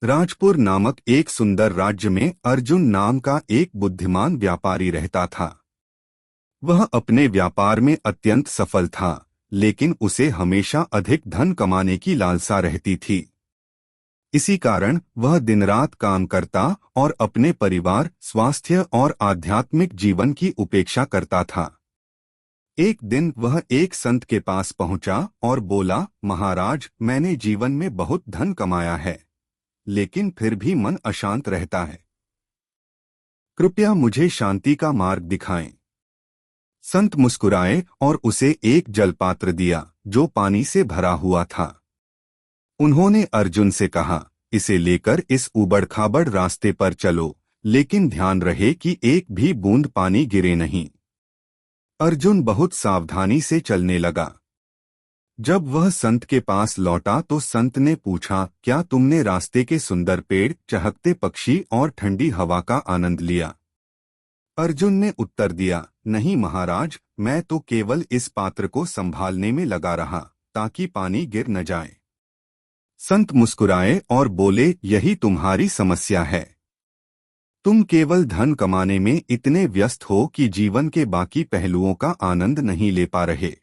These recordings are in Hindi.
राजपुर नामक एक सुंदर राज्य में अर्जुन नाम का एक बुद्धिमान व्यापारी रहता था। वह अपने व्यापार में अत्यंत सफल था, लेकिन उसे हमेशा अधिक धन कमाने की लालसा रहती थी। इसी कारण वह दिन रात काम करता और अपने परिवार, स्वास्थ्य और आध्यात्मिक जीवन की उपेक्षा करता था। एक दिन वह एक संत के पास पहुंचा और बोला, महाराज, मैंने जीवन में बहुत धन कमाया है, लेकिन फिर भी मन अशांत रहता है। कृपया मुझे शांति का मार्ग दिखाएं। संत मुस्कुराए और उसे एक जलपात्र दिया जो पानी से भरा हुआ था। उन्होंने अर्जुन से कहा, इसे लेकर इस उबड़-खाबड़ रास्ते पर चलो, लेकिन ध्यान रहे कि एक भी बूंद पानी गिरे नहीं। अर्जुन बहुत सावधानी से चलने लगा। जब वह संत के पास लौटा तो संत ने पूछा, क्या तुमने रास्ते के सुंदर पेड़, चहकते पक्षी और ठंडी हवा का आनंद लिया? अर्जुन ने उत्तर दिया, नहीं महाराज, मैं तो केवल इस पात्र को संभालने में लगा रहा ताकि पानी गिर न जाए। संत मुस्कुराए और बोले, यही तुम्हारी समस्या है। तुम केवल धन कमाने में इतने व्यस्त हो कि जीवन के बाकी पहलुओं का आनंद नहीं ले पा रहे।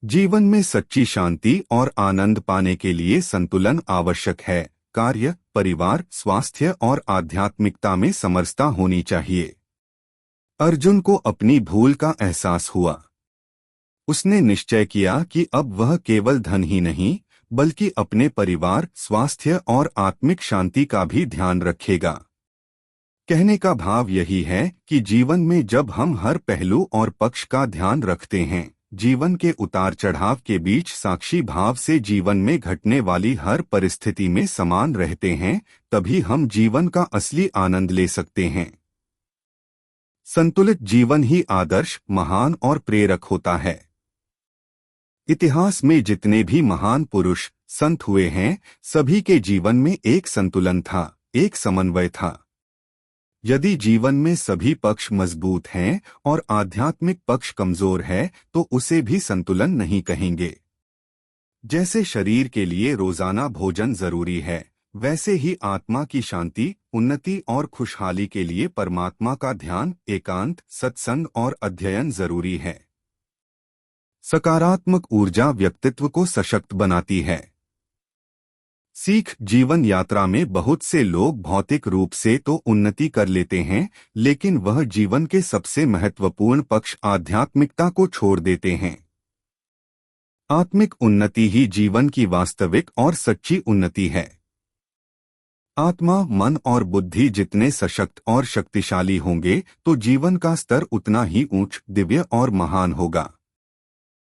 जीवन में सच्ची शांति और आनंद पाने के लिए संतुलन आवश्यक है। कार्य, परिवार, स्वास्थ्य और आध्यात्मिकता में समरसता होनी चाहिए। अर्जुन को अपनी भूल का एहसास हुआ। उसने निश्चय किया कि अब वह केवल धन ही नहीं, बल्कि अपने परिवार, स्वास्थ्य और आत्मिक शांति का भी ध्यान रखेगा। कहने का भाव यही है कि जीवन में जब हम हर पहलू और पक्ष का ध्यान रखते हैं, जीवन के उतार चढ़ाव के बीच साक्षी भाव से जीवन में घटने वाली हर परिस्थिति में समान रहते हैं, तभी हम जीवन का असली आनंद ले सकते हैं। संतुलित जीवन ही आदर्श, महान और प्रेरक होता है। इतिहास में जितने भी महान पुरुष, संत हुए हैं, सभी के जीवन में एक संतुलन था, एक समन्वय था। यदि जीवन में सभी पक्ष मजबूत हैं और आध्यात्मिक पक्ष कमजोर है, तो उसे भी संतुलन नहीं कहेंगे। जैसे शरीर के लिए रोजाना भोजन जरूरी है, वैसे ही आत्मा की शांति, उन्नति और खुशहाली के लिए परमात्मा का ध्यान, एकांत, सत्संग और अध्ययन जरूरी है। सकारात्मक ऊर्जा व्यक्तित्व को सशक्त बनाती है। सीख जीवन यात्रा में बहुत से लोग भौतिक रूप से तो उन्नति कर लेते हैं, लेकिन वह जीवन के सबसे महत्वपूर्ण पक्ष आध्यात्मिकता को छोड़ देते हैं। आत्मिक उन्नति ही जीवन की वास्तविक और सच्ची उन्नति है। आत्मा, मन और बुद्धि जितने सशक्त और शक्तिशाली होंगे, तो जीवन का स्तर उतना ही ऊंच, दिव्य और महान होगा।